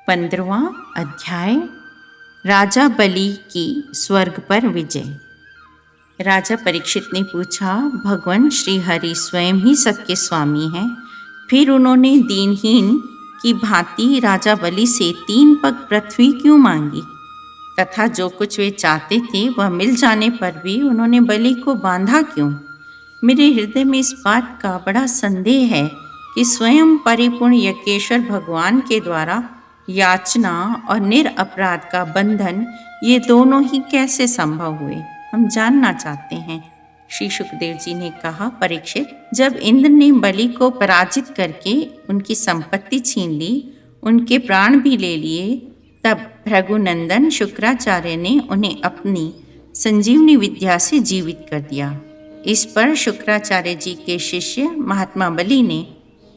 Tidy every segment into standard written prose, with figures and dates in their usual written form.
15वां अध्याय राजा बलि की स्वर्ग पर विजय। राजा परीक्षित ने पूछा, भगवान श्री हरि स्वयं ही सबके स्वामी हैं, फिर उन्होंने दीनहीन की भांति राजा बलि से 3 पग पृथ्वी क्यों मांगी तथा जो कुछ वे चाहते थे वह मिल जाने पर भी उन्होंने बलि को बांधा क्यों? मेरे हृदय में इस बात का बड़ा संदेह है कि स्वयं परिपूर्ण यज्ञेश्वर भगवान के द्वारा याचना और निरपराध का बंधन ये दोनों ही कैसे संभव हुए, हम जानना चाहते हैं। श्री सुखदेव जी ने कहा, परीक्षित, जब इंद्र ने बलि को पराजित करके उनकी संपत्ति छीन ली, उनके प्राण भी ले लिए, तब भृगुनंदन शुक्राचार्य ने उन्हें अपनी संजीवनी विद्या से जीवित कर दिया। इस पर शुक्राचार्य जी के शिष्य महात्मा बलि ने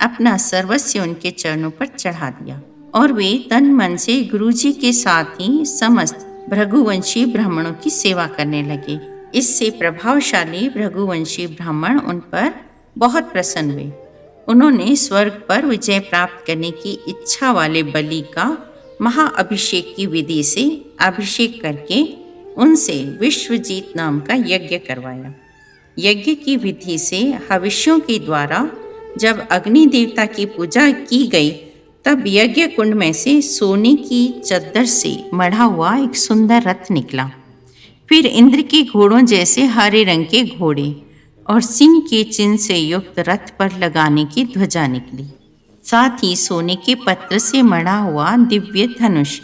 अपना सर्वस्व उनके चरणों पर चढ़ा दिया और वे तन मन से गुरुजी के साथ ही समस्त भृगुवंशी ब्राह्मणों की सेवा करने लगे। इससे प्रभावशाली भृगुवंशी ब्राह्मण उन पर बहुत प्रसन्न हुए। उन्होंने स्वर्ग पर विजय प्राप्त करने की इच्छा वाले बलि का महाअभिषेक की विधि से अभिषेक करके उनसे विश्वजीत नाम का यज्ञ करवाया। यज्ञ की विधि से हविष्यों के द्वारा जब अग्नि देवता की पूजा की गई, तब यज्ञ कुंड में से सोने की चद्दर से मढ़ा हुआ एक सुंदर रथ निकला। फिर इंद्र के घोड़ों जैसे हरे रंग के घोड़े और सिंह के चिन्ह से युक्त रथ पर लगाने की ध्वजा निकली। साथ ही सोने के पत्र से मढ़ा हुआ दिव्य धनुष,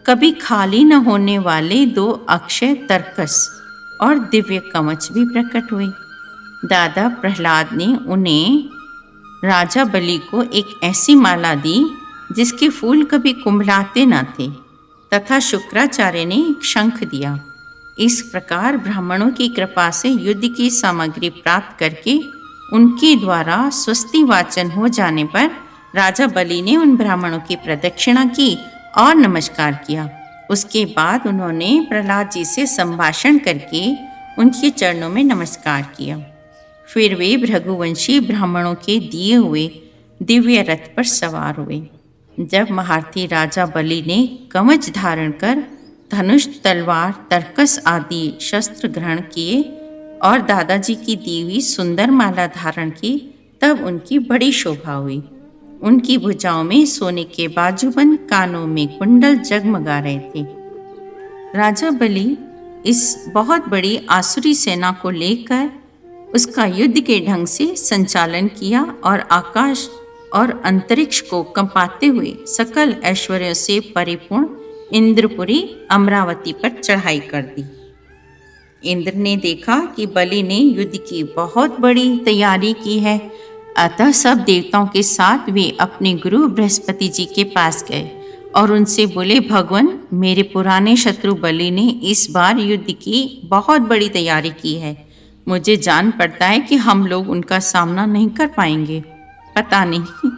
कभी खाली न होने वाले 2 अक्षय तरकस और दिव्य कवच भी प्रकट हुए। दादा प्रहलाद ने उन्हें राजा बलि को एक ऐसी माला दी जिसके फूल कभी कुंभलाते न थे, तथा शुक्राचार्य ने एक शंख दिया। इस प्रकार ब्राह्मणों की कृपा से युद्ध की सामग्री प्राप्त करके उनके द्वारा स्वस्ति वाचन हो जाने पर राजा बलि ने उन ब्राह्मणों की प्रदक्षिणा की और नमस्कार किया। उसके बाद उन्होंने प्रहलाद जी से संभाषण करके उनके चरणों में नमस्कार किया। फिर वे भृगुवंशी ब्राह्मणों के दिए हुए दिव्य रथ पर सवार हुए। जब महारथी राजा बलि ने कवच धारण कर धनुष, तलवार, तरकस आदि शस्त्र ग्रहण किए और दादाजी की दी हुई सुंदर माला धारण की, तब उनकी बड़ी शोभा हुई। उनकी भुजाओं में सोने के बाजूबंद, कानों में कुंडल जगमगा रहे थे। राजा बलि इस बहुत बड़ी आसुरी सेना को लेकर उसका युद्ध के ढंग से संचालन किया और आकाश और अंतरिक्ष को कंपाते हुए सकल ऐश्वर्यों से परिपूर्ण इंद्रपुरी अमरावती पर चढ़ाई कर दी। इंद्र ने देखा कि बलि ने युद्ध की बहुत बड़ी तैयारी की है, अतः सब देवताओं के साथ वे अपने गुरु बृहस्पति जी के पास गए और उनसे बोले, भगवान, मेरे पुराने शत्रु बलि ने इस बार युद्ध की बहुत बड़ी तैयारी की है। मुझे जान पड़ता है कि हम लोग उनका सामना नहीं कर पाएंगे। पता नहीं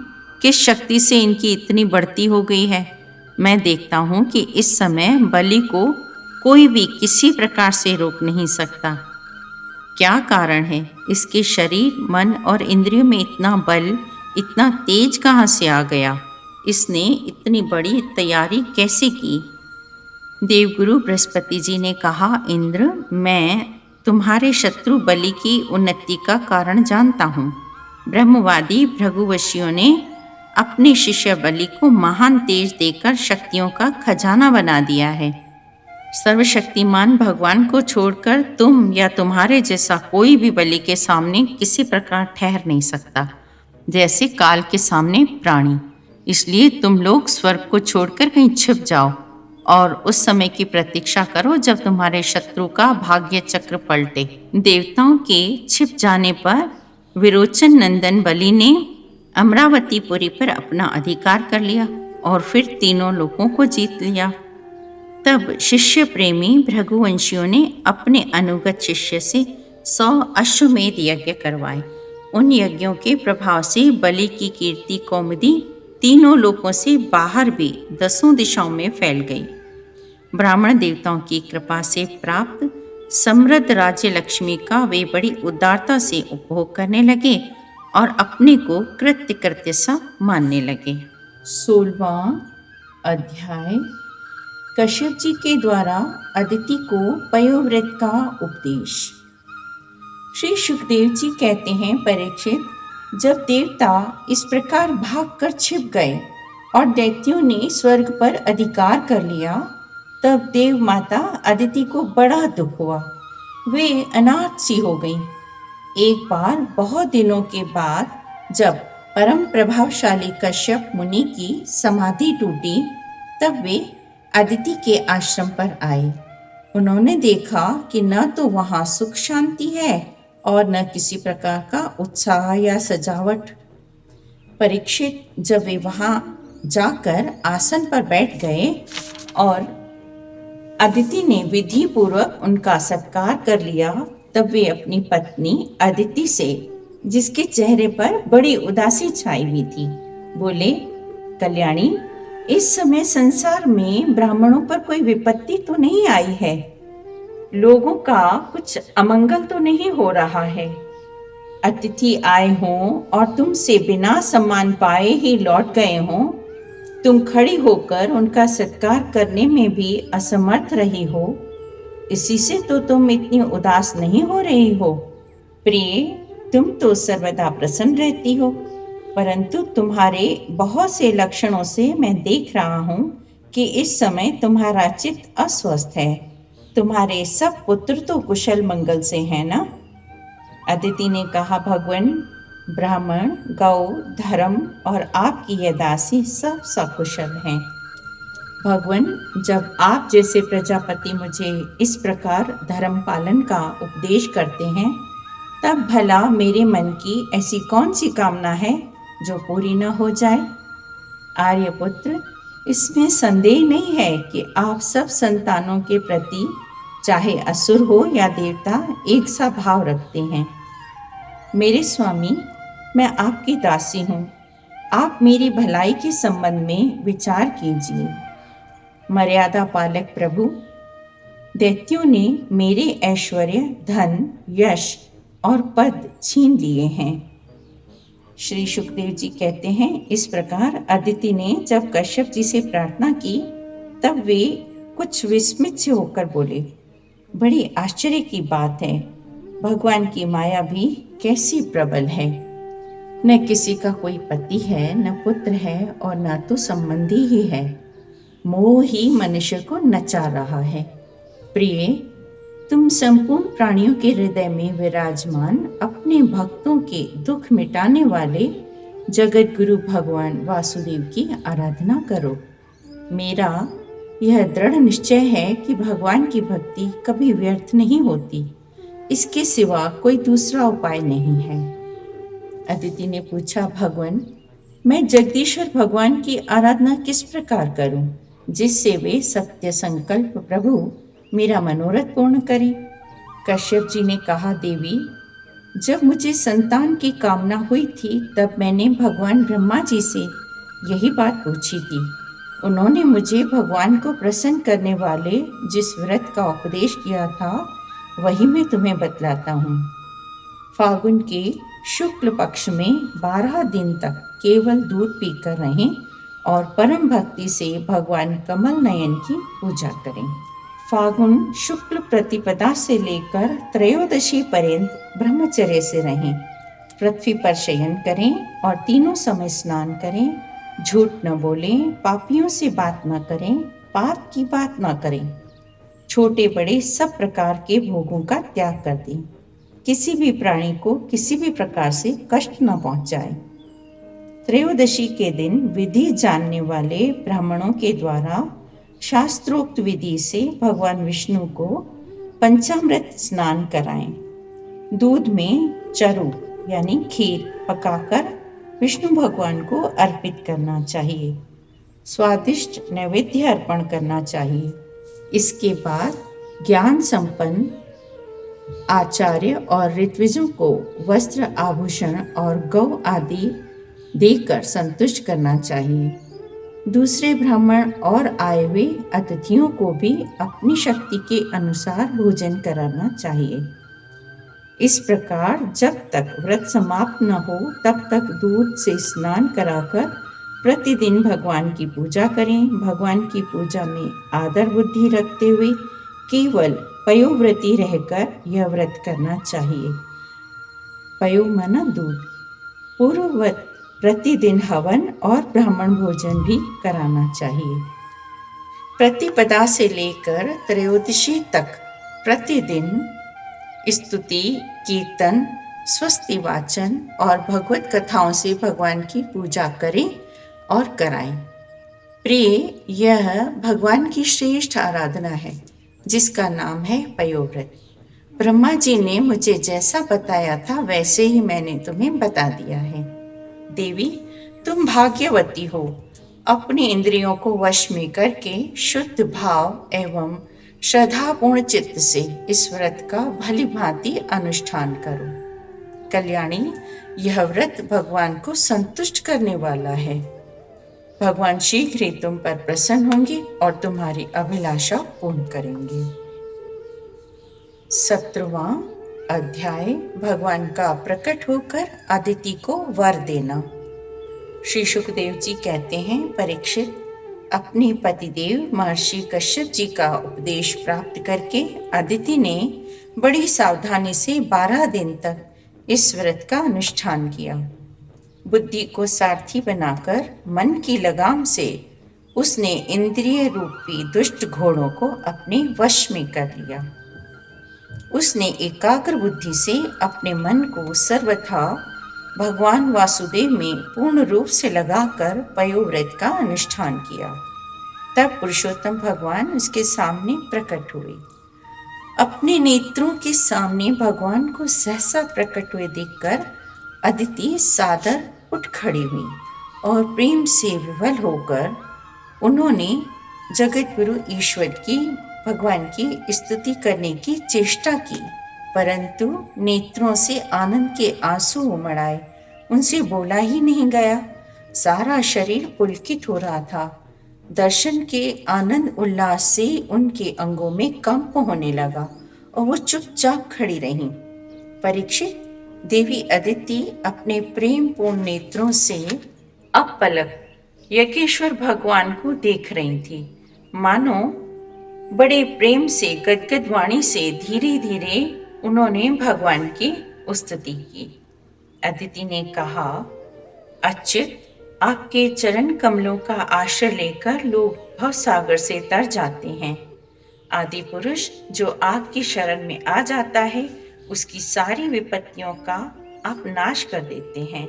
किस शक्ति से इनकी इतनी बढ़ती हो गई है। मैं देखता हूँ कि इस समय बलि को कोई भी किसी प्रकार से रोक नहीं सकता। क्या कारण है? इसके शरीर, मन और इंद्रियों में इतना बल, इतना तेज कहाँ से आ गया? इसने इतनी बड़ी तैयारी कैसे की? देवगुरु बृहस्पति जी ने कहा, इंद्र, मैं तुम्हारे शत्रु बलि की उन्नति का कारण जानता हूँ। ब्रह्मवादी भृगुवंशियों ने अपने शिष्य बलि को महान तेज देकर शक्तियों का खजाना बना दिया है। सर्वशक्तिमान भगवान को छोड़कर तुम या तुम्हारे जैसा कोई भी बलि के सामने किसी प्रकार ठहर नहीं सकता, जैसे काल के सामने प्राणी। इसलिए तुम लोग स्वर्ग को छोड़कर कहीं छिप जाओ और उस समय की प्रतीक्षा करो जब तुम्हारे शत्रु का भाग्य चक्र पलटे। देवताओं के छिप जाने पर विरोचन नंदन बलि ने अमरावतीपुरी पर अपना अधिकार कर लिया और फिर तीनों लोगों को जीत लिया। तब शिष्य प्रेमी भृगुवंशियों ने अपने अनुगत शिष्य से 100 अश्वमेध यज्ञ करवाए। उन यज्ञों के प्रभाव से बलि की कीर्ति कौमुदी तीनों लोकों से बाहर भी 10 दिशाओं में फैल गई। ब्राह्मण देवताओं की कृपा से प्राप्त समृद्ध राज्य लक्ष्मी का वे बड़ी उदारता से उपभोग करने लगे और अपने को कृत्य सा मानने लगे। 16वां अध्याय कश्यप जी के द्वारा अदिति को पयोव्रत का उपदेश। श्री सुखदेव जी कहते हैं, परीक्षित, जब देवता इस प्रकार भागकर छिप गए और दैत्यों ने स्वर्ग पर अधिकार कर लिया, तब देव माता अदिति को बड़ा दुख हुआ। वे अनाथ सी हो गईं। एक बार बहुत दिनों के बाद जब परम प्रभावशाली कश्यप मुनि की समाधि टूटी, तब वे अदिति के आश्रम पर आए। उन्होंने देखा कि न तो वहाँ सुख शांति है और न किसी प्रकार का उत्साह या सजावट। परीक्षित, जब वे वहाँ जाकर आसन पर बैठ गए और अदिति ने विधि पूर्वक उनका सत्कार कर लिया, तब वे अपनी पत्नी अदिति से, जिसके चेहरे पर बड़ी उदासी छाई हुई थी, बोले, कल्याणी, इस समय संसार में ब्राह्मणों पर कोई विपत्ति तो नहीं आई है? लोगों का कुछ अमंगल तो नहीं हो रहा है? अतिथि आए हों और तुमसे बिना सम्मान पाए ही लौट गए हों, तुम खड़ी होकर उनका सत्कार करने में भी असमर्थ रही हो, इसी से तो तुम इतनी उदास नहीं हो रही हो। प्रिय, तुम तो सर्वदा प्रसन्न रहती हो, परंतु तुम्हारे बहुत से लक्षणों से मैं देख रहा हूँ कि इस समय तुम्हारा चित्त अस्वस्थ है। तुम्हारे सब पुत्र तो कुशल मंगल से हैं ना? अदिति ने कहा, भगवान, ब्राह्मण, गौ, धर्म और आपकी यह दासी सब सकुशल हैं। भगवान, जब आप जैसे प्रजापति मुझे इस प्रकार धर्म पालन का उपदेश करते हैं, तब भला मेरे मन की ऐसी कौन सी कामना है जो पूरी न हो जाए? आर्यपुत्र, इसमें संदेह नहीं है कि आप सब संतानों के प्रति, चाहे असुर हो या देवता, एक सा भाव रखते हैं। मेरे स्वामी, मैं आपकी दासी हूँ। आप मेरी भलाई के संबंध में विचार कीजिए। मर्यादा पालक प्रभु, दैत्यों ने मेरे ऐश्वर्य, धन, यश और पद छीन लिए हैं। श्री सुखदेव जी कहते हैं, इस प्रकार अदिति ने जब कश्यप जी से प्रार्थना की, तब वे कुछ विस्मित से होकर बोले, बड़ी आश्चर्य की बात है, भगवान की माया भी कैसी प्रबल है। न किसी का कोई पति है, न पुत्र है और न तो संबंधी ही है। मोह ही मनुष्य को नचा रहा है। प्रिय, तुम संपूर्ण प्राणियों के हृदय में विराजमान अपने भक्तों के दुख मिटाने वाले जगत गुरु भगवान वासुदेव की आराधना करो। मेरा यह दृढ़ निश्चय है कि भगवान की भक्ति कभी व्यर्थ नहीं होती। इसके सिवा कोई दूसरा उपाय नहीं है। अदिति ने पूछा, भगवान, मैं जगदीश्वर भगवान की आराधना किस प्रकार करूं, जिससे वे सत्य संकल्प प्रभु मेरा मनोरथ पूर्ण करें? कश्यप जी ने कहा, देवी, जब मुझे संतान की कामना हुई थी, तब मैंने भगवान ब्रह्मा जी से यही बात पूछी थी। उन्होंने मुझे भगवान को प्रसन्न करने वाले जिस व्रत का उपदेश किया था, वही मैं तुम्हें बतलाता हूँ। फागुन के शुक्ल पक्ष में 12 दिन तक केवल दूध पीकर रहें और परम भक्ति से भगवान कमल नयन की पूजा करें। फागुन शुक्ल प्रतिपदा से लेकर त्रयोदशी पर्यंत ब्रह्मचर्य से रहें। पृथ्वी पर शयन करें और तीनों समय स्नान करें। झूठ न बोलें, पापियों से बात न करें, पाप की बात न करें। छोटे बड़े सब प्रकार के भोगों का त्याग कर दें। किसी भी प्राणी को किसी भी प्रकार से कष्ट न पहुंचाए। त्रयोदशी के दिन विधि जानने वाले ब्राह्मणों के द्वारा शास्त्रोक्त विधि से भगवान विष्णु को पंचामृत स्नान कराएं। दूध में चरु यानी खीर पकाकर विष्णु भगवान को अर्पित करना चाहिए। स्वादिष्ट नैवेद्य अर्पण करना चाहिए। इसके बाद ज्ञान संपन्न आचार्य और ऋत्विजों को वस्त्र, आभूषण और गौ आदि देकर संतुष्ट करना चाहिए। दूसरे ब्राह्मण और आए हुए अतिथियों को भी अपनी शक्ति के अनुसार भोजन कराना चाहिए। इस प्रकार जब तक व्रत समाप्त न हो, तब तक दूध से स्नान कराकर प्रतिदिन भगवान की पूजा करें। भगवान की पूजा में आदर बुद्धि रखते हुए केवल पयोव्रती रहकर यह व्रत करना चाहिए। पयो माना दूध। पूर्ववत प्रतिदिन हवन और ब्राह्मण भोजन भी कराना चाहिए। प्रतिपदा से लेकर त्रयोदशी तक प्रतिदिन स्तुति, कीर्तन, स्वस्ति वाचन और भगवत कथाओं से भगवान की पूजा करें और कराएं। प्रिय, यह भगवान की श्रेष्ठ आराधना है जिसका नाम है पयोव्रत। ब्रह्मा जी ने मुझे जैसा बताया था वैसे ही मैंने तुम्हें बता दिया है। देवी, तुम भाग्यवती हो। अपनी इंद्रियों को वश में करके शुद्ध भाव एवं श्रद्धापूर्ण चित्त से इस व्रत का भली भांति अनुष्ठान करो। कल्याणी, यह व्रत भगवान को संतुष्ट करने वाला है। भगवान शीघ्र ही तुम पर प्रसन्न होंगे और तुम्हारी अभिलाषा पूर्ण करेंगे। 17वां अध्याय, भगवान का प्रकट होकर अदिति को वर देना। श्री सुखदेव जी कहते हैं, परीक्षित, अपने पतिदेव महर्षि कश्यप जी का उपदेश प्राप्त करके अदिति ने बड़ी सावधानी से 12 दिन तक इस व्रत का अनुष्ठान किया। बुद्धि को सारथी बनाकर मन की लगाम से उसने इंद्रिय रूपी दुष्ट घोड़ों को अपने वश में कर लिया। उसने एकाग्र बुद्धि से अपने मन को सर्वथा भगवान वासुदेव में पूर्ण रूप से लगाकर पयोव्रत का अनुष्ठान किया। तब पुरुषोत्तम भगवान उसके सामने प्रकट हुए। अपने नेत्रों के सामने भगवान को सहसा प्रकट हुए देखकर अदिति सादर उठ खड़ी हुई और प्रेम से विवल होकर उन्होंने जगत गुरु ईश्वर की, भगवान की स्तुति करने की चेष्टा की, परंतु नेत्रों से आनंद के आंसू उमड़ आए। उनसे बोला ही नहीं गया। सारा शरीर पुलकित हो रहा था। दर्शन के आनंद उल्लास से उनके अंगों में कंप होने लगा और वो चुपचाप खड़ी रहीं। परीक्षित, देवी अदिति अपने प्रेम पूर्ण नेत्रों से अपलक यज्ञेश्वर भगवान को देख रही थी। मानो बड़े प्रेम से गदगद वाणी से धीरे धीरे उन्होंने भगवान की स्तुति की। अदिति ने कहा, अच्युत, आपके चरण कमलों का आश्रय लेकर लोग भवसागर से तर जाते हैं। आदि पुरुष जो आपकी शरण में आ जाता है उसकी सारी विपत्तियों का आप नाश कर देते हैं।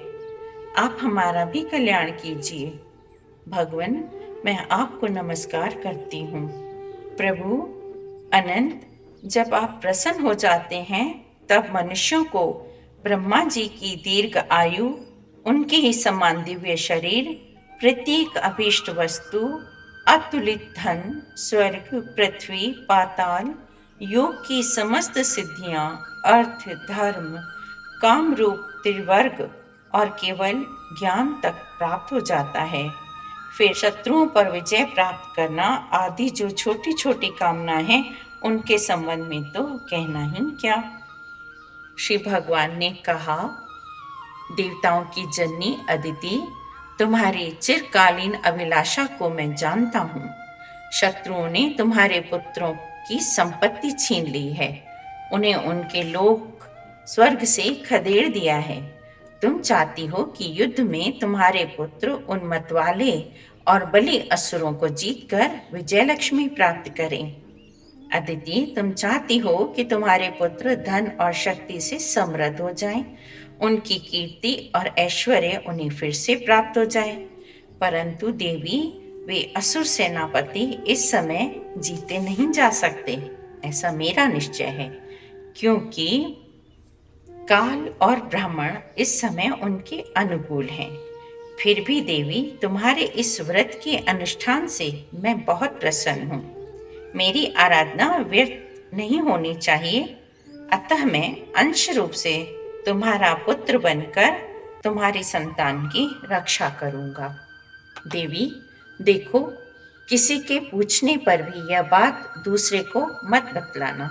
आप हमारा भी कल्याण कीजिए। भगवान, मैं आपको नमस्कार करती हूँ। प्रभु अनंत, जब आप प्रसन्न हो जाते हैं तब मनुष्यों को ब्रह्मा जी की दीर्घ आयु, उनके ही समान दिव्य शरीर, प्रत्येक अभीष्ट वस्तु, अतुलित धन, स्वर्ग, पृथ्वी, पाताल, योग की समस्त सिद्धियां, अर्थ, धर्म, काम रूप त्रिवर्ग और केवल ज्ञान तक प्राप्त हो जाता है। फिर शत्रुओं पर विजय प्राप्त करना आदि जो छोटी छोटी कामनाएं हैं उनके संबंध में तो कहना ही क्या। श्री भगवान ने कहा, देवताओं की जननी अदिति, तुम्हारी चिरकालीन अभिलाषा को मैं जानता हूँ। शत्रुओं ने तुम्हारे पुत्रों की संपत्ति छीन ली है, उन्हें उनके लोक स्वर्ग से खदेड़ दिया है। तुम चाहती हो कि युद्ध में तुम्हारे पुत्र उन मतवाले और बलि असुरों को जीतकर विजय लक्ष्मी प्राप्त करें। अदिति, तुम चाहती हो कि तुम्हारे पुत्र धन और शक्ति से समृद्ध हो जाएं, उनकी कीर्ति और ऐश्वर्य उन्हें फिर से प्राप्त हो जाए। परंतु देवी, वे असुर सेनापति इस समय जीते नहीं जा सकते, ऐसा मेरा निश्चय है, क्योंकि काल और ब्राह्मण इस समय उनके अनुकूल हैं। फिर भी देवी, तुम्हारे इस व्रत के अनुष्ठान से मैं बहुत प्रसन्न हूँ। मेरी आराधना व्यर्थ नहीं होनी चाहिए, अतः मैं अंश रूप से तुम्हारा पुत्र बनकर तुम्हारी संतान की रक्षा करूँगा। देवी, देखो, किसी के पूछने पर भी यह बात दूसरे को मत बतलाना।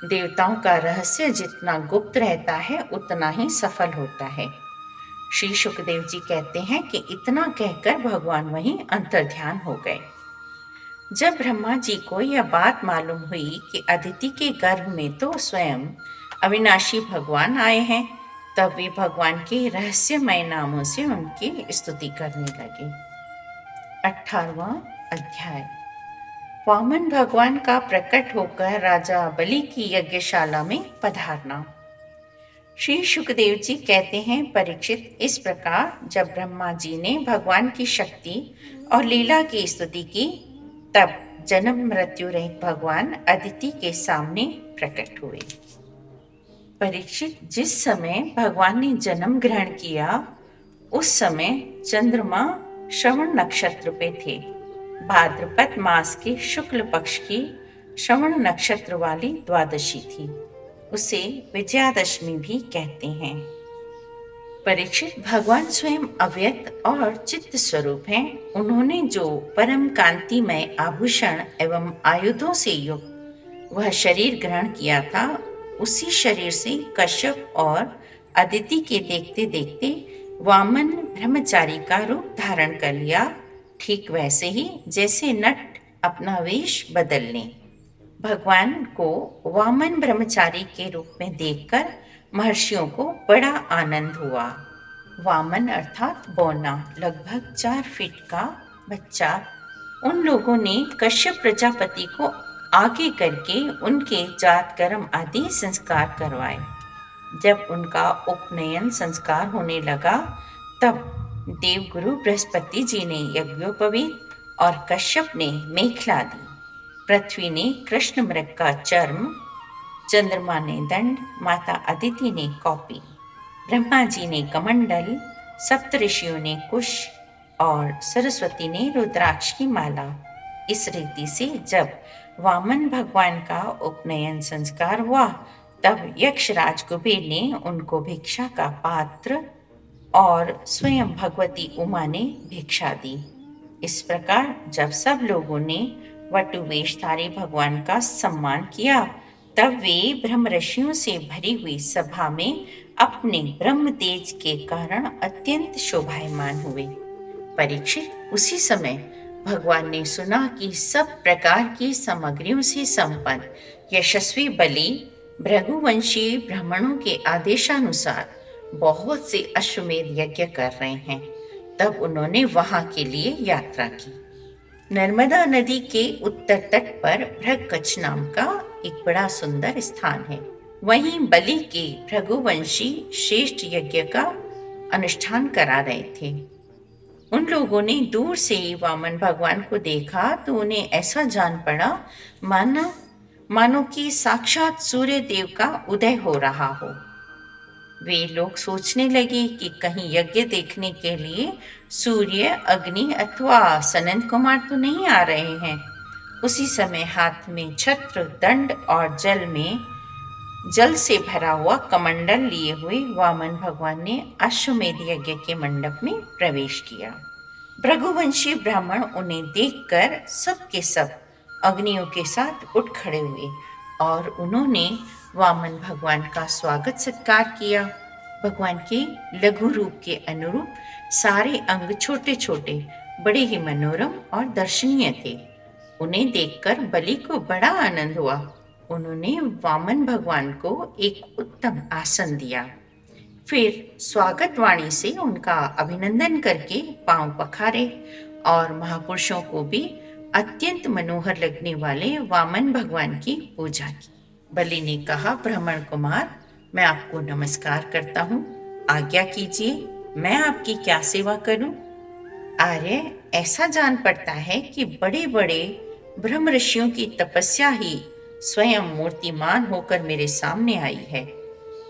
देवताओं का रहस्य जितना गुप्त रहता है उतना ही सफल होता है। श्री सुखदेव जी कहते हैं कि इतना कहकर भगवान वहीं अंतर्ध्यान हो गए। जब ब्रह्मा जी को यह बात मालूम हुई कि अदिति के गर्भ में तो स्वयं अविनाशी भगवान आए हैं, तब वे भगवान के रहस्यमय नामों से उनकी स्तुति करने लगे। 18वां अध्याय। वामन भगवान का प्रकट होकर राजा बलि की यज्ञशाला में पधारना। श्री सुखदेव जी कहते हैं, परीक्षित, इस प्रकार जब ब्रह्मा जी ने भगवान की शक्ति और लीला की स्तुति की, तब जन्म मृत्यु रहित भगवान अदिति के सामने प्रकट हुए। परीक्षित, जिस समय भगवान ने जन्म ग्रहण किया उस समय चंद्रमा श्रवण नक्षत्र पे थे। भाद्रपद मास के शुक्ल पक्ष की श्रवण नक्षत्र वाली द्वादशी थी। उसे विजयादशमी भी कहते हैं। परीक्षित, भगवान स्वयं अव्यक्त और चित्त स्वरूप हैं। उन्होंने जो परम कांतिमय आभूषण एवं आयुधों से युक्त वह शरीर ग्रहण किया था, उसी शरीर से कश्यप और अदिति के देखते देखते वामन ब्रह्मचारी का रूप धारण कर लिया, ठीक वैसे ही जैसे नट अपना वेश बदल लें। भगवान को वामन ब्रह्मचारी के रूप में देखकर महर्षियों को बड़ा आनंद हुआ। वामन अर्थात बौना, लगभग 4 फीट का बच्चा। उन लोगों ने कश्यप प्रजापति को आगे करके उनके जात कर्म आदि संस्कार करवाए। जब उनका उपनयन संस्कार होने लगा, तब देवगुरु बृहस्पति जी ने यज्ञोपवीत और कश्यप ने मेखला दी। पृथ्वी ने कृष्ण मृग का चर्म, चंद्रमा ने दंड, माता अदिति ने कौपी, ब्रह्मा जी ने कमंडल, सप्तऋषियों ने कुश और सरस्वती ने रुद्राक्ष की माला। इस रीति से जब वामन भगवान का उपनयन संस्कार हुआ, तब यक्षराज कुबेर ने उनको भिक्षा का पात्र और स्वयं भगवती उमा ने भिक्षा दी। इस प्रकार जब सब लोगों ने वटु वेशधारी भगवान का सम्मान किया, तब वे ब्रह्म ऋषियों से भरी हुई सभा में अपने ब्रह्म तेज के कारण अत्यंत शोभायमान हुए। परीक्षित, उसी समय भगवान ने सुना कि सब प्रकार की सामग्रियों से संपन्न यशस्वी बलि भृगुवंशी ब्राह्मणों के आदेशानुसार बहुत से अश्वमेध यज्ञ कर रहे हैं। तब उन्होंने वहां के लिए यात्रा की। नर्मदा नदी के उत्तर तट पर भृगकच्छ नाम का एक बड़ा सुंदर स्थान है। वहीं बलि के भृगुवंशी श्रेष्ठ यज्ञ का अनुष्ठान करा रहे थे। उन लोगों ने दूर से वामन भगवान को देखा तो उन्हें ऐसा जान पड़ा मानो कि साक्षात सूर्य देव का उदय हो रहा हो। वे लोग सोचने लगे कि कहीं यज्ञ देखने के लिए सूर्य, अग्नि अथवा सनंद कुमार तो नहीं आ रहे हैं। उसी समय हाथ में छत्र, दंड और जल से भरा हुआ कमंडल लिए हुए वामन भगवान ने अश्वमेध यज्ञ के मंडप में प्रवेश किया। भृगुवंशी ब्राह्मण उन्हें देखकर सब के सब अग्नियों के साथ उठ खड़े हुए और उन्होंने वामन भगवान का स्वागत सत्कार किया। भगवान के लघु रूप के अनुरूप सारे अंग छोटे छोटे, बड़े ही मनोरम और दर्शनीय थे। उन्हें देखकर बलि को बड़ा आनंद हुआ। उन्होंने वामन भगवान को एक उत्तम आसन दिया। फिर स्वागत वाणी से उनका अभिनंदन करके पांव पखारे और महापुरुषों को भी अत्यंत मनोहर लगने वाले वामन भगवान की पूजा की। बलि ने कहा, ब्राह्मण कुमार, मैं आपको नमस्कार करता हूँ। आज्ञा कीजिए, मैं आपकी क्या सेवा करूं? आर्य, ऐसा जान पड़ता है कि बड़े बड़े ब्रह्म ऋषियों की तपस्या ही स्वयं मूर्तिमान होकर मेरे सामने आई है।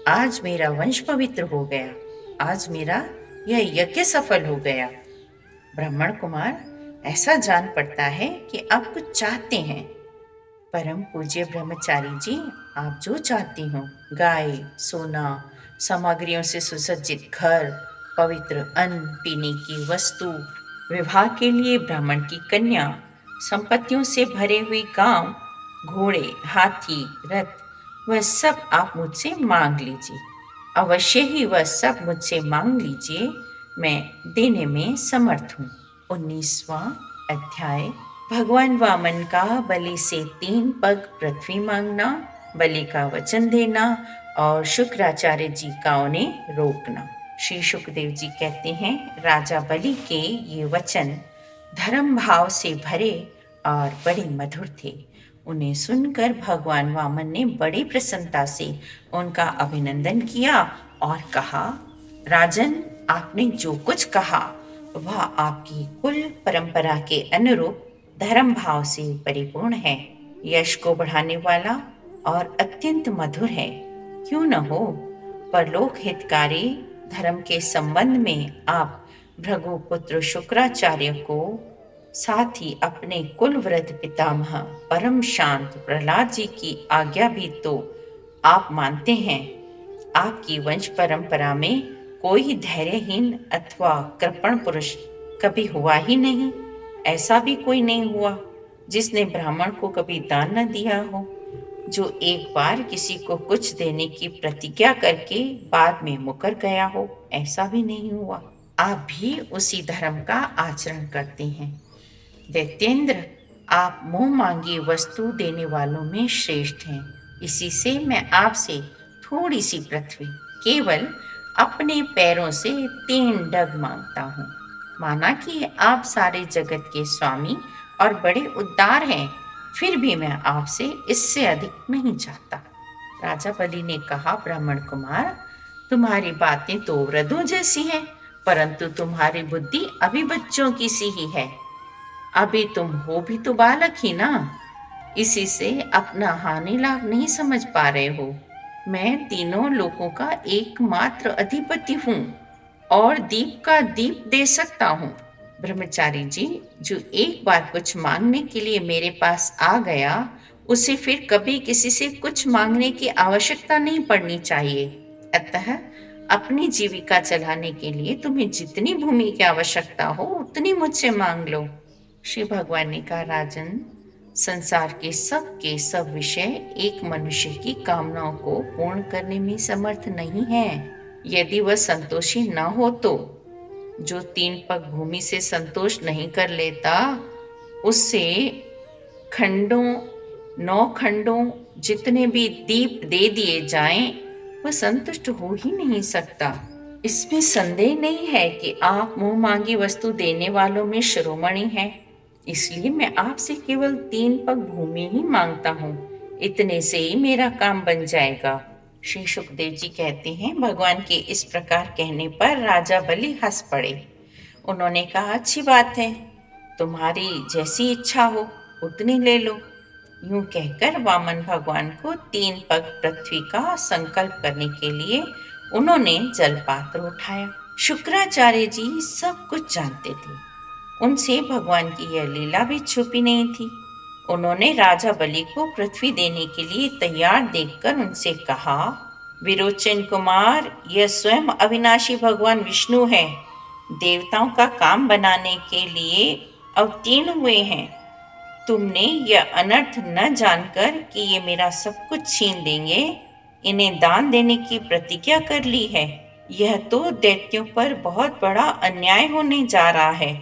आज मेरा वंश पवित्र हो गया। आज मेरा यह यज्ञ सफल हो गया। ब्राह्मण कुमार, ऐसा जान पड़ता है कि आप कुछ चाहते हैं। परम पूज्य ब्रह्मचारी जी, आप जो चाहती हो, गाय, सोना, सामग्रियों से सुसज्जित घर, पवित्र अन्न, पीने की वस्तु, विवाह के लिए ब्राह्मण की कन्या, संपत्तियों से भरे हुए गांव, घोड़े, हाथी, रथ, वह सब आप मुझसे मांग लीजिए। अवश्य ही वह सब मुझसे मांग लीजिए, मैं देने में समर्थ हूँ। 19वां अध्याय। भगवान वामन का बलि से 3 पग पृथ्वी मांगना, बलि का वचन देना और शुक्राचार्य जी का उन्हें रोकना। श्री सुखदेव जी कहते हैं, राजा बलि के ये वचन धर्म भाव से भरे और बड़े मधुर थे। उन्हें सुनकर भगवान वामन ने बड़ी प्रसन्नता से उनका अभिनंदन किया और कहा, राजन, आपने जो कुछ कहा वह आपकी कुल परंपरा के अनुरूप धर्म भाव से परिपूर्ण है, यश को बढ़ाने वाला और अत्यंत मधुर है। क्यों न हो, परलोक हितकारी धर्म के संबंध में आप भृगुपुत्र शुक्राचार्य को, साथ ही अपने कुलवृद्ध पितामह परम शांत प्रहलाद जी की आज्ञा भी तो आप मानते हैं। आपकी वंश परंपरा में कोई धैर्यहीन अथवा कृपण पुरुष कभी हुआ ही नहीं। ऐसा भी कोई नहीं हुआ जिसने ब्राह्मण को कभी दान न दिया हो, जो एक बार किसी को कुछ देने की प्रतिज्ञा करके बाद में मुकर गया हो। ऐसा भी नहीं हुआ। आप भी उसी धर्म का आचरण करते हैं। दैत्येंद्र, आप मुंह मांगी वस्तु देने वालों में श्रेष्ठ हैं। इसी से मैं आपसे थोड़ी सी पृथ्वी, केवल अपने पैरों से 3 डग मांगता हूँ। माना कि आप सारे जगत के स्वामी और बड़े उदार हैं, फिर भी मैं आपसे इससे अधिक नहीं चाहता। राजा बलि ने कहा, ब्राह्मण कुमार, तुम्हारी बातें तो वृद्धों जैसी हैं, परंतु तुम्हारी बुद्धि अभी बच्चों की सी ही है। अभी तुम हो भी तो बालक ही ना, इसी से अपना हानि लाभ नहीं समझ पा रहे हो। मैं तीनों लोकों का एकमात्र अधिपति हूँ और दीप का दीप दे सकता हूँ। ब्रह्मचारी जी, जो एक बार कुछ मांगने के लिए मेरे पास आ गया, उसे फिर कभी किसी से कुछ मांगने की आवश्यकता नहीं पड़नी चाहिए। अतः अपनी जीविका चलाने के लिए तुम्हें जितनी भूमि की आवश्यकता हो उतनी मुझसे मांग लो। श्री भगवान ने कहा, राजन, संसार के सब विषय एक मनुष्य की कामनाओं को पूर्ण करने में समर्थ नहीं है। यदि वह संतोषी न हो तो जो 3 पग भूमि से संतोष नहीं कर लेता, उससे 9 खंडों जितने भी दीप दे दिए जाएं, वह संतुष्ट हो ही नहीं सकता। इसमें संदेह नहीं है कि आप मुंह मांगी वस्तु देने वालों में शिरोमणि हैं। इसलिए मैं आपसे केवल 3 पग भूमि ही मांगता हूँ। इतने से ही मेरा काम बन जाएगा। श्री सुखदेव जी कहते हैं, भगवान के इस प्रकार कहने पर राजा बलि हंस पड़े। उन्होंने कहा, अच्छी बात है, तुम्हारी जैसी इच्छा हो उतनी ले लो। यूं कहकर वामन भगवान को 3 पग पृथ्वी का संकल्प करने के लिए उन्होंने जलपात्र उठाया। शुक्राचार्य जी सब कुछ जानते थे। उनसे भगवान की यह लीला भी छुपी नहीं थी। उन्होंने राजा बलि को पृथ्वी देने के लिए तैयार देखकर उनसे कहा, विरोचन कुमार, यह स्वयं अविनाशी भगवान विष्णु है। देवताओं का काम बनाने के लिए अवतीर्ण हुए हैं। तुमने यह अनर्थ न जानकर कि ये मेरा सब कुछ छीन देंगे, इन्हें दान देने की प्रतिज्ञा कर ली है। यह तो दैत्यों पर बहुत बड़ा अन्याय होने जा रहा है।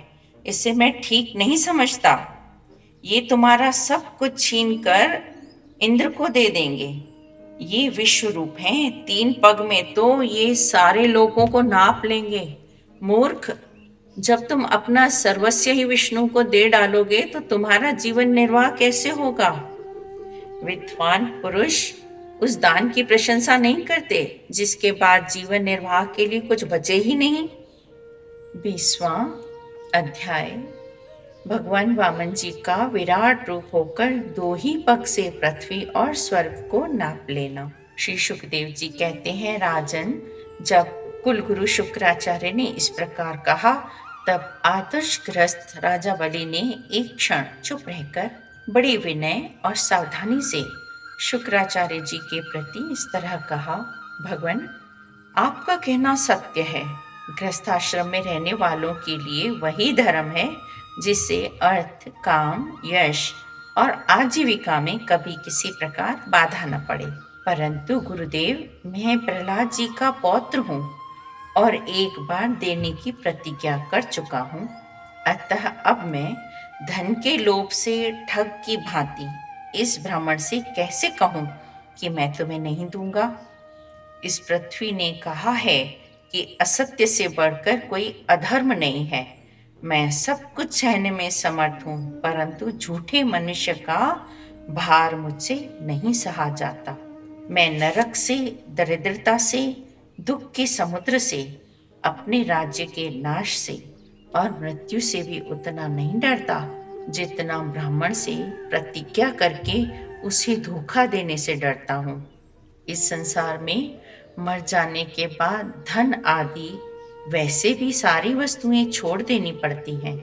इसे मैं ठीक नहीं समझता। ये तुम्हारा सब कुछ छीन कर इंद्र को दे देंगे। ये विश्व रूप हैं, 3 पग में तो ये सारे लोगों को नाप लेंगे। मूर्ख, जब तुम अपना सर्वस्व ही विष्णु को दे डालोगे तो तुम्हारा जीवन निर्वाह कैसे होगा? विद्वान पुरुष उस दान की प्रशंसा नहीं करते जिसके बाद जीवन निर्वाह के लिए कुछ बचे ही नहीं। 20वां अध्याय। भगवान वामन जी का विराट रूप होकर 2 ही पग से पृथ्वी और स्वर्ग को नाप लेना। श्री सुखदेव जी कहते हैं, राजन, जब कुलगुरु शुक्राचार्य ने इस प्रकार कहा, तब आदर्शग्रस्त राजा बलि ने एक क्षण चुप रहकर बड़ी विनय और सावधानी से शुक्राचार्य जी के प्रति इस तरह कहा, भगवान, आपका कहना सत्य है। गृहस्थाश्रम में रहने वालों के लिए वही धर्म है जिससे अर्थ, काम, यश और आजीविका में कभी किसी प्रकार बाधा न पड़े। परंतु गुरुदेव, मैं प्रहलाद जी का पौत्र हूँ और एक बार देने की प्रतिज्ञा कर चुका हूँ। अतः अब मैं धन के लोभ से ठग की भांति इस ब्राह्मण से कैसे कहूँ कि मैं तुम्हें नहीं दूंगा। इस पृथ्वी ने कहा है कि असत्य से बढ़कर कोई अधर्म नहीं है। मैं सब कुछ सहने में समर्थ हूँ, परंतु झूठे मनुष्य का भार मुझसे नहीं सहा जाता। मैं नरक से, दरिद्रता से, दुख के समुद्र से, अपने राज्य के नाश से और मृत्यु से भी उतना नहीं डरता जितना ब्राह्मण से प्रतिज्ञा करके उसे धोखा देने से डरता हूँ। इस संसार में मर जाने के बाद धन आदि वैसे भी सारी वस्तुएं छोड़ देनी पड़ती हैं।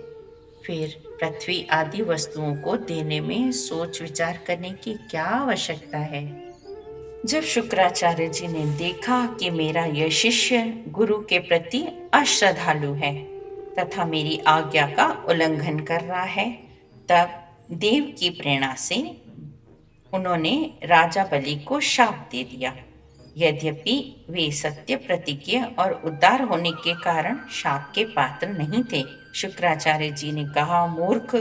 फिर पृथ्वी आदि वस्तुओं को देने में सोच विचार करने की क्या आवश्यकता है। जब शुक्राचार्य जी ने देखा कि मेरा यह शिष्य गुरु के प्रति अश्रद्धालु है तथा मेरी आज्ञा का उल्लंघन कर रहा है, तब देव की प्रेरणा से उन्होंने राजा बलि को शाप दे दिया। यद्यपि वे सत्य प्रतिज्ञ और उदार होने के कारण शाप के पात्र नहीं थे। शुक्राचार्य जी ने कहा, मूर्ख,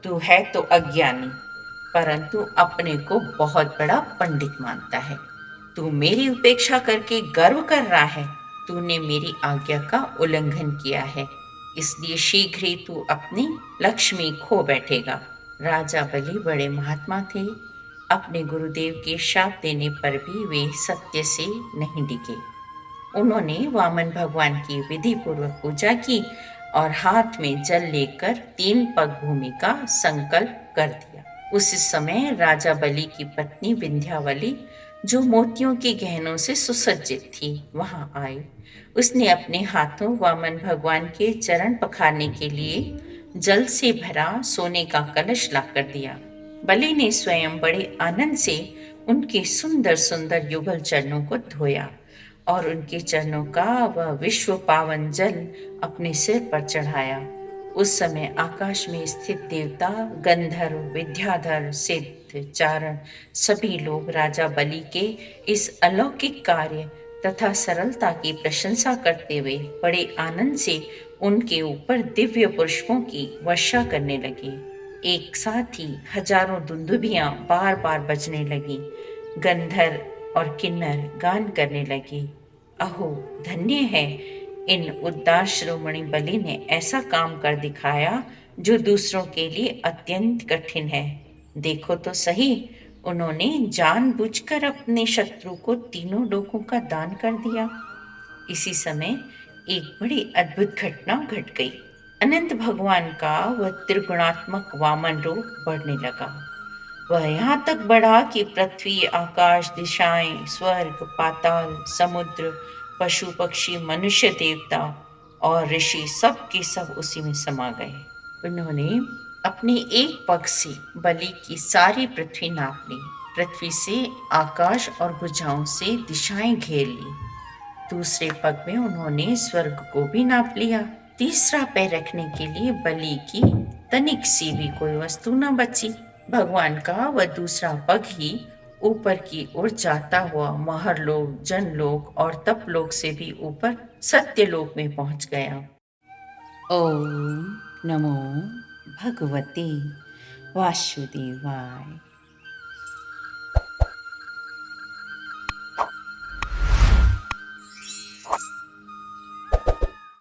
तू है तो अज्ञानी, परंतु अपने को बहुत बड़ा पंडित मानता है। तू मेरी उपेक्षा करके गर्व कर रहा है। तूने मेरी आज्ञा का उल्लंघन किया है, इसलिए शीघ्र ही तू अपनी लक्ष्मी खो बैठेगा। राजा बलि बड़े महात्मा थे। अपने गुरुदेव के शाप देने पर भी वे सत्य से नहीं डिगे। उन्होंने वामन भगवान की विधि पूर्वक पूजा की और हाथ में जल लेकर 3 पग भूमि का संकल्प कर दिया। उस समय राजा बलि की पत्नी विंध्यावली, जो मोतियों के गहनों से सुसज्जित थी, वहां आई। उसने अपने हाथों वामन भगवान के चरण पखारने के लिए जल से भरा सोने का कलश लाकर दिया। बलि ने स्वयं बड़े आनंद से उनके सुंदर सुंदर युगल चरणों को धोया और उनके चरणों का वह विश्व पावन जल अपने सिर पर चढ़ाया। उस समय आकाश में स्थित देवता, गंधर्व, विद्याधर, सिद्ध, चारण सभी लोग राजा बलि के इस अलौकिक कार्य तथा सरलता की प्रशंसा करते हुए बड़े आनंद से उनके ऊपर दिव्य पुष्पों की वर्षा करने लगे। एक साथ ही हजारों दुंदुभियां बार बार बजने लगी। गंधर्व और किन्नर गान करने लगे, अहो धन्य है, इन उदार शिरोमणि बलि ने ऐसा काम कर दिखाया जो दूसरों के लिए अत्यंत कठिन है। देखो तो सही, उन्होंने जानबूझकर अपने शत्रु को 3 लोगों का दान कर दिया। इसी समय एक बड़ी अद्भुत घटना घट गई। अनंत भगवान का वह त्रिगुणात्मक वामन रूप बढ़ने लगा। वह यहाँ तक बढ़ा कि पृथ्वी, आकाश, दिशाएं, स्वर्ग, पाताल, समुद्र, पशु पक्षी, मनुष्य, देवता और ऋषि सब के सब उसी में समा गए। उन्होंने अपने एक पग से बलि की सारी पृथ्वी नाप ली। पृथ्वी से आकाश और भुजाओं से दिशाएं घेर ली। दूसरे पग में उन्होंने स्वर्ग को भी नाप लिया। तीसरा पैर रखने के लिए बलि की तनिक सी भी कोई वस्तु न बची। भगवान का वह दूसरा पग ही ऊपर की ओर जाता हुआ महरलोक, जनलोक और तपलोक से भी ऊपर सत्यलोक में पहुंच गया। ओम नमो भगवते वासुदेवाय।